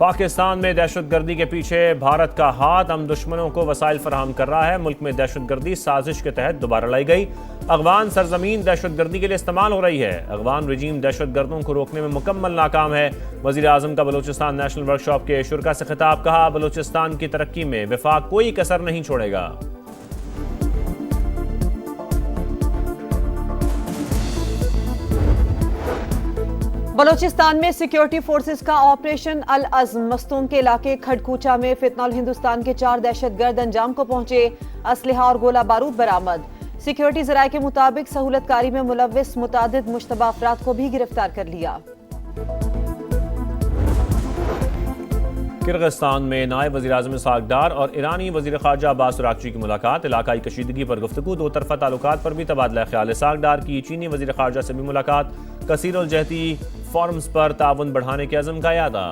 पाकिस्तान में दहशतगर्दी के पीछे भारत का हाथ, हम दुश्मनों को वसाइल फराहम कर रहा है। मुल्क में दहशतगर्दी साजिश के तहत दोबारा लाई गई। अफगान सरजमीन दहशतगर्दी के लिए इस्तेमाल हो रही है। अफगान रजीम दहशतगर्दों को रोकने में मुकम्मल नाकाम है। वजीर आजम का बलूचिस्तान नेशनल वर्कशॉप के शुरा से खिताब, कहा बलूचिस्तान की तरक्की में वफाक कोई कसर नहीं छोड़ेगा। बलूचिस्तान में सिक्योरिटी फोर्सेस का ऑपरेशन अल अज़्म मस्तूम के इलाके खड़कूचा में फितनौल हिंदुस्तान के 4 दहशतगर्द अंजाम को पहुंचे। असलहा और गोला बारूद बरामद। सिक्योरिटी जराये के मुताबिक सहूलतकारी में मुलव्विस मुतादिद मुश्तबा अफराद को भी गिरफ्तार कर लिया। किर्गिस्तान में नायब वज़ीर आज़म इसहाक डार और ईरानी वज़ीर ख़ारजा अब्बास अराग़ची की मुलाकात। इलाकाई कशीदगी पर गुफ्तगू, दो तरफ़ा ताल्लुकात पर भी तबादला ख्याल। इसहाक डार की चीनी वज़ीर ख़ारजा से भी मुलाकात। कसीरुल जहती फॉरम्स पर ताउन बढ़ाने के अज़म का यादा।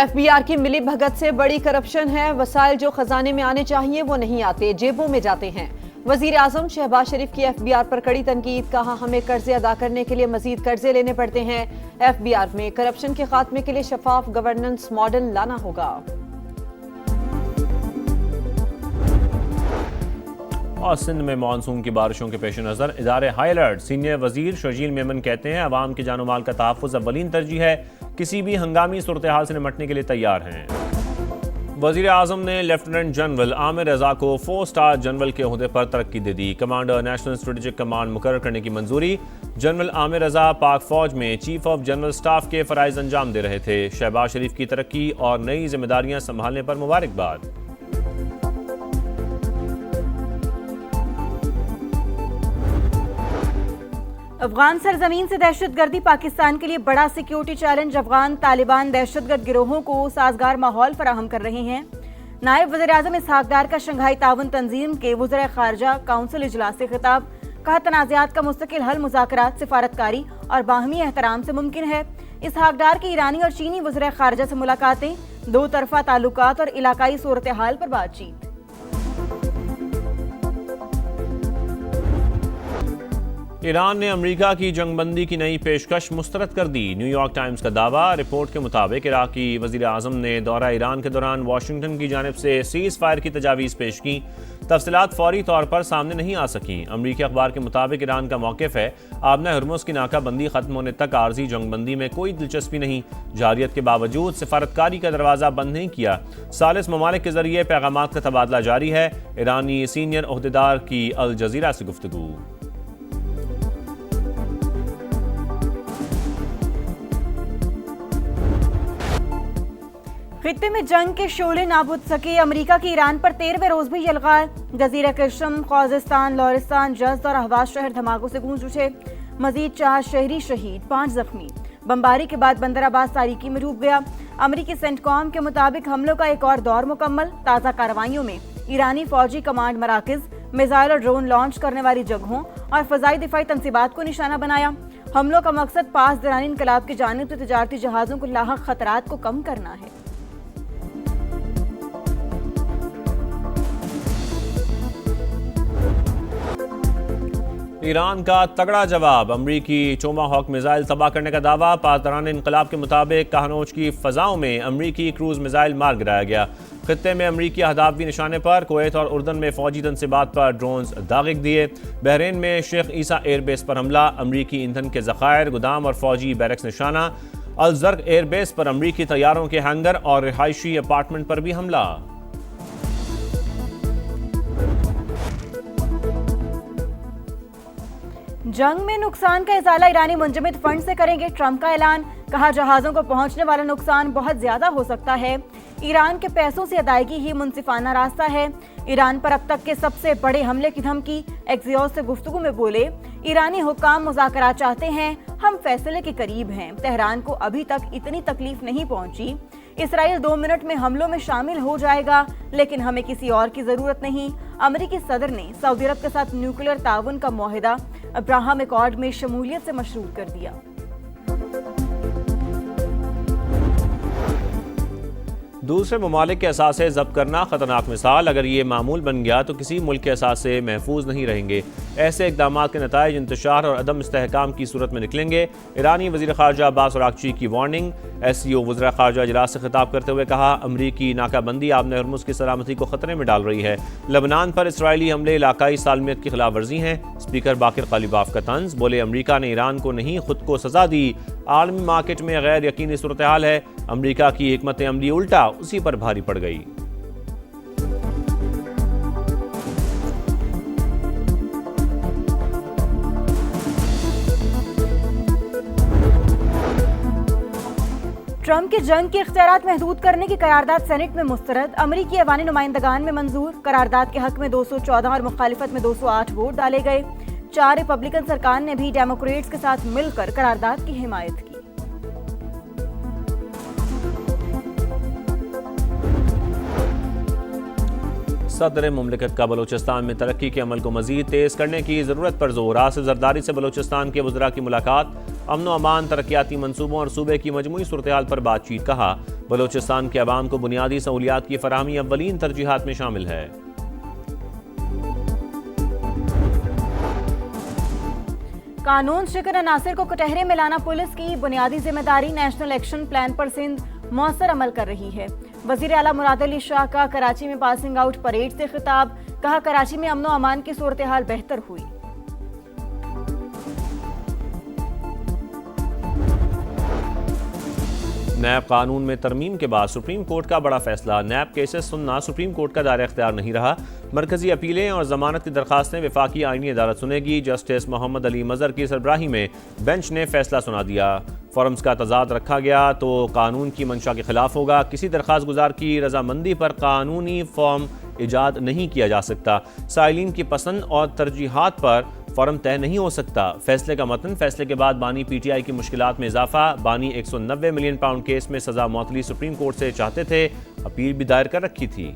FBI की मिली भगत से बड़ी करप्शन है। वसाइल जो खजाने में आने चाहिए वो नहीं आते, जेबों में जाते हैं। वजीर आजम शहबाज शरीफ की FBI पर कड़ी तनकीद, कहा हमें कर्जे अदा करने के लिए मजीद कर्जे लेने पड़ते हैं। FBI में करप्शन के खात्मे के लिए शफाफ गवर्नेंस मॉडल लाना होगा। और सिंध में मानसून की बारिशों के पेश नज़र इदारे हाई अलर्ट। सीनियर वजीर शर्जील मेमन कहते हैं अवाम की जानो माल का तहफ़्फ़ुज़ अव्वलीन तरजीह है, किसी भी हंगामी सूरत हाल से निपटने के लिए तैयार हैं। वज़ीर आज़म ने लेफ्टिनेंट जनरल आमिर रज़ा को 4 स्टार जनरल के ओहदे पर तरक्की दे दी। कमांडर नेशनल स्ट्रेटेजिक कमांड मुकर्रर करने की मंजूरी। जनरल आमिर रज़ा पाक फौज में चीफ ऑफ जनरल स्टाफ के फ़राइज़ अंजाम दे रहे थे। शहबाज शरीफ की तरक्की और नई जिम्मेदारियां संभालने पर मुबारकबाद। अफगान सरजमीन से दहशतगर्दी पाकिस्तान के लिए बड़ा सिक्योरिटी चैलेंज। अफगान तालिबान दहशतगर्द गिरोहों को साजगार माहौल फराहम कर रहे हैं। नायब वज़ीर आज़म इसहाक डार का शंघाई ताउन तंजीम के वज़ीर ख़ारजा काउंसिल इजलास से खिताब, कहा तनाज़ात का मुस्तकिल हल मुज़ाकरात, सिफारतकारी और बाहमी एहतराम से मुमकिन है। इसहाक डार की ईरानी और चीनी वज़ीर ख़ारजा से मुलाकातें, दो तरफ़ा ताल्लुकात और इलाकाई सूरत हाल पर बातचीत। ईरान ने अमेरिका की जंगबंदी की नई पेशकश मुस्तरद कर दी। न्यूयॉर्क टाइम्स का दावा। रिपोर्ट के मुताबिक इराकी वज़ीर आज़म ने दौरा ईरान के दौरान वाशिंगटन की जानिब से सीज़ फायर की तजावीज़ पेश की। तफसीलात फौरी तौर पर सामने नहीं आ सकीं। अमरीकी अखबार के मुताबिक ईरान का मौक़िफ़ है आबना हुर्मुज़ की नाकाबंदी ख़त्म होने तक आर्जी जंगबंदी में कोई दिलचस्पी नहीं। जारियत के बावजूद सिफारतकारी का दरवाज़ा बंद नहीं किया। सालिस ममालिक के ज़रिए पैगामात का तबादला जारी है। ईरानी सीनियर ओहदेदार की अल जज़ीरा से गुफ्तगू। खित्ते में जंग के शोले ना बुझ सके। अमेरिका की ईरान पर 13वें रोज भी यलगार। जजीरा कशम, ख्वाजिस्तान, लौरिस्तान, जज़्द और अहवाज शहर धमाकों से गूंज उठे। मजीद 4 शहरी शहीद, 5 जख्मी। बमबारी के बाद बंदर अब्बास तारीकी में डूब गया। अमेरिकी सेंटकॉम के मुताबिक हमलों का एक और दौर मुकम्मल। ताज़ा कार्रवाइयों में ईरानी फौजी कमांड मराकज, मिसाइल और ड्रोन लॉन्च करने वाली जगहों और फजाई दिफाई तंसीबात को निशाना बनाया। हमलों का मकसद पास दरानी इनकलाब की जानिब से तिजारती जहाज़ों को लाहक खतरात को कम करना है। ईरान का तगड़ा जवाब। अमरीकी टोमाहॉक मिसाइल तबाह करने का दावा। पासदारान इनकलाब के मुताबिक कहानोज की फ़ज़ाओं में अमरीकी क्रूज मिसाइल मार गिराया गया। खित्ते में अमरीकी अहदाफ भी निशाने पर। कुवैत और उर्दन में फौजी तंसीबात पर ड्रोन्स दागिक दिए। बहरीन में शेख ईसा एयरबेस पर हमला। अमरीकी ईंधन के ज़खायर, गोदाम और फौजी बैरक्स निशाना। अल ज़र्क एयरबेस पर अमरीकी तैयारों के हैंगर और रिहायशी अपार्टमेंट पर भी हमला। जंग में नुकसान का इजाला ईरानी मुंजमद फंड से करेंगे, ट्रंप का ऐलान। कहा जहाज़ों को पहुंचने वाला नुकसान बहुत ज्यादा हो सकता है। ईरान के पैसों से अदायगी ही मुनसिफाना रास्ता है। ईरान पर अब तक के सबसे बड़े हमले की धमकी। एक्सियोस से गुफ्तगू में बोले, ईरानी हुक्काम मुज़ाकरात चाहते हैं, हम फैसले के करीब हैं। तेहरान को अभी तक इतनी तकलीफ नहीं पहुंची। इसराइल 2 मिनट में हमलों में शामिल हो जाएगा, लेकिन हमें किसी और की जरूरत नहीं। अमेरिकी सदर ने सऊदी अरब के साथ न्यूक्लियर ताउन का मुआहिदा अब्राहम एकॉर्ड में शमूलियत से मशरूत कर दिया। दूसरे ममालिक के असासे जब्त करना खतरनाक मिसाल। अगर ये मामूल बन गया तो किसी मुल्क के असासे महफूज नहीं रहेंगे। ऐसे इकदाम के नताइज इंतशार और अदम इस्तेहकाम की सूरत में निकलेंगे। ईरानी वज़ीर ख़ारजा अब्बास अराग़ची की वार्निंग। SCO वज़ीर ख़ारजा इजलास से खिताब करते हुए कहा, अमरीकी नाकाबंदी आबने हरमुज़ की सलामती को खतरे में डाल रही है। लबनान पर इसराइली हमले इलाकाई सालमियत की खिलाफ वर्जी हैं। स्पीकर बाकिर कालिबाफ का तंज। बोले, अमरीका ने ईरान को नहीं खुद को सजा दी। आलमी मार्केट में गैर यकीनी सूरत हाल है। अमरीका की हिकमत अमली उल्टा उसी पर भारी पड़ गई। ट्रंप की जंग के इख्तियारात महदूद करने की करारदाद सेनेट में मुस्तरद। अमरीकी ऐवानी नुमाइंदगान में मंजूर। करारदाद के हक में 214 और मुखालिफत में 208 वोट डाले गए। 4 रिपब्लिकन सरकार ने भी डेमोक्रेट्स के साथ मिलकर करारदाद की हिमायत की। सदर मुमलिकत का बलोचिस्तान में तरक्की के अमल को मजीद तेज करने की जरूरत पर जोर। आसिफ जरदारी से बलोचिस्तान के वज़रा की मुलाकात। अमन व अमान, तरक्याती मनसूबों और सूबे की मजमूई सूरत हाल पर बातचीत। कहा, बलोचिस्तान के अवाम को बुनियादी सहूलियात की फराहमी अव्वलीन तरजीहात में शामिल है। कानून शिकन अनासिर को कटहरे में लाना पुलिस की बुनियादी जिम्मेदारी। नेशनल एक्शन प्लान पर सिंध मौसर अमल कर रही है। वजीर आला मुराद अली शाह का कराची में पासिंग आउट परेड से खिताब। कहा, कराची में अमन व अमान की सूरत हाल बेहतर हुई। नैब कानून में तरमीम के बाद सुप्रीम कोर्ट का बड़ा फैसला। नैब केसेस सुनना सुप्रीम कोर्ट का दायरा इख्तियार नहीं रहा। मरकजी अपीलें और जमानत की दरखास्तें वफाकी आईनी अदालत सुनेगी। जस्टिस मोहम्मद अली मजहर की सरबराही में बेंच ने फैसला सुना दिया। फॉर्म्स का तजाद रखा गया तो कानून की मंशा के खिलाफ होगा। किसी दरखास्त गुजार की रजामंदी पर कानूनी फॉर्म ईजाद नहीं किया जा सकता। साइलिन की पसंद और तरजीहात पर फॉर्म तय नहीं हो सकता। फैसले का मतन। फैसले के बाद बानी PTI की मुश्किलात में इजाफा। बानी 190 मिलियन पाउंड केस में सजा मौतली सुप्रीम कोर्ट से चाहते थे। अपील भी दायर कर रखी थी।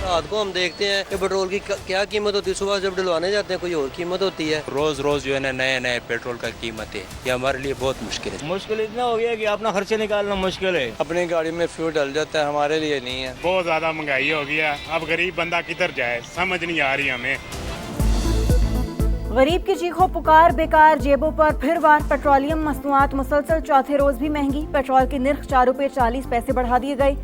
रात को हम देखते हैं कि पेट्रोल की क्या कीमत होती है। सुबह जब डलवाने जाते हैं कोई और कीमत होती है। रोज रोज जो है ना नए नए पेट्रोल का कीमत है, ये हमारे लिए बहुत मुश्किल है। मुश्किल इतना हो गया कि अपना खर्चे निकालना मुश्किल है। अपनी गाड़ी में फ्यूल डल जाता है, हमारे लिए नहीं है। बहुत ज्यादा महंगाई हो गया। अब गरीब बंदा किधर जाए, समझ नहीं आ रही हमें। गरीब की चीखों पुकार बेकार, जेबों पर फिर वार। पेट्रोलियम मसनूआत मुसलसल चौथे रोज भी महंगी। पेट्रोल की निर्ख 4 रुपये 40 पैसे बढ़ा दिए गए।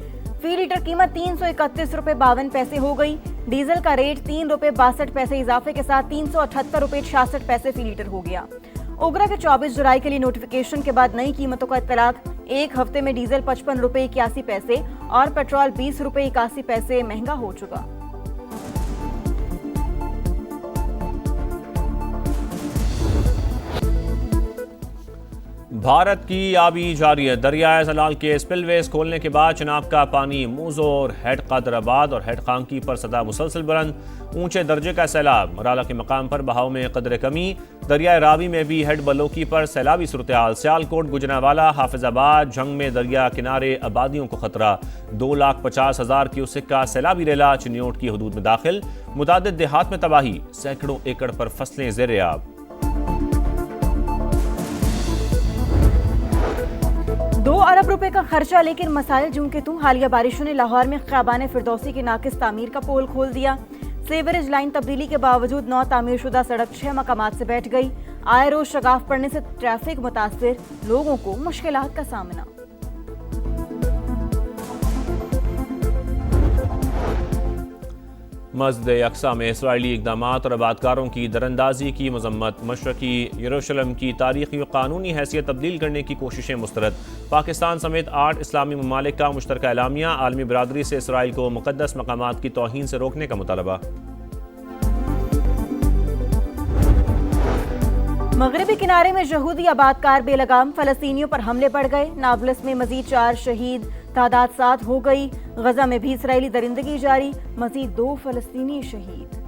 फी लीटर कीमत 331 रुपये 52 पैसे हो गई। डीजल का रेट 3 रुपये 62 पैसे इजाफे के साथ 378 रुपये 66 पैसे फी लीटर हो गया। ओगरा के 24 जुलाई के लिए नोटिफिकेशन के बाद नई कीमतों का इत्तलाक। एक हफ्ते में डीजल 55 रुपये 81 पैसे और पेट्रोल 20 रुपये 81 पैसे महंगा हो चुका। भारत की आबी जारियत। दरियाए सलाल के स्पिलवेज खोलने के बाद चिनाब का पानी मूजोर, हेड कादराबाद और हेड खांकी पर सतह मुसलसल बुलंद। ऊंचे दर्जे का सैलाब। मराला के मकाम पर बहाव में कदर कमी। दरियाए रावी में भी हेड बलोकी पर सैलाबी सूरत हाल। सियालकोट, गुजरांवाला, हाफिजाबाद, जंग में दरिया किनारे आबादियों को खतरा। 2,50,000 क्यूसेक का सैलाबी रेला चिन्योट की हदूद में दाखिल। मुतादिद देहात में तबाही। सैकड़ों एकड़ पर फसलें ज़ेर आब। 2 अरब रुपए का खर्चा लेकिन मसाइल जूं के तूं। हालिया बारिशों ने लाहौर में ख़ियाबान फिरदौसी की नाकिस तामीर का पोल खोल दिया। सीवरेज लाइन तब्दीली के बावजूद 9 तामीरशुदा सड़क 6 मकामात से बैठ गई। आए रोज शगाफ पड़ने से ट्रैफिक मुतासिर, लोगों को मुश्किलात का सामना। मस्जिद अक्सा में इसराइली इक़दामात और आबादकारों की दरअंदाजी की मजम्मत। मशरकी यरूशलेम की तारीखी व कानूनी हैसियत तब्दील करने की कोशिशें मुस्तरद। पाकिस्तान समेत 8 इस्लामी ममालिक का मुश्तरका एलामिया। आलमी बरादरी से इसराइल को मुक़द्दस मकामात की तौहीन से रोकने का मुतालबा। मगरबी किनारे में यहूदी आबादकार बेलगाम। फ़लस्तीनियों पर हमले बढ़ गए। नाबलस में मजीद 4 शहीद, तादाद 7 हो गई। गजा में भी इसराइली दरिंदगी जारी, मजीद 2 फ़लस्तीनी शहीद।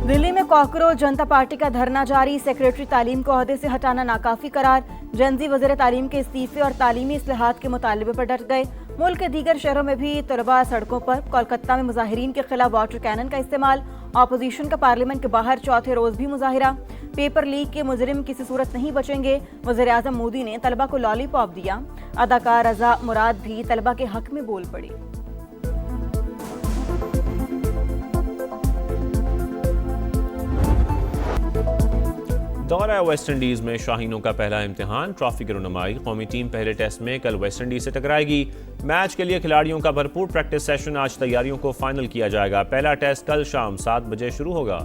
दिल्ली में कॉकरोच जनता पार्टी का धरना जारी। सेक्रेटरी तालीम को ओहदे से हटाना नाकाफी करार। जनजी वज़ीर तालीम के इस्तीफे और तालीमी इस्लाहात के मुतालबे पर डट गए। मुल्क के दीगर शहरों में भी तलबा सड़कों पर। कोलकाता में मुजाहिरीन के खिलाफ वाटर कैनन का इस्तेमाल। ऑपोजिशन का पार्लियामेंट के बाहर चौथे रोज भी मुजाहिरा। पेपर लीक के मुजरिम किसी सूरत नहीं बचेंगे। वज़ीर-ए-आज़म मोदी ने तलबा को लॉलीपॉप दिया। अदाकार रजा मुराद भी तलबा के हक में बोल पड़ी। दौरा वेस्ट इंडीज में शाहीनों का पहला इम्तिहान, ट्रॉफी की रुनमाई। कौमी टीम पहले टेस्ट में कल वेस्ट इंडीज से टकराएगी। मैच के लिए खिलाड़ियों का भरपूर प्रैक्टिस सेशन, आज तैयारियों को फाइनल किया जाएगा। पहला टेस्ट कल शाम 7 बजे शुरू होगा।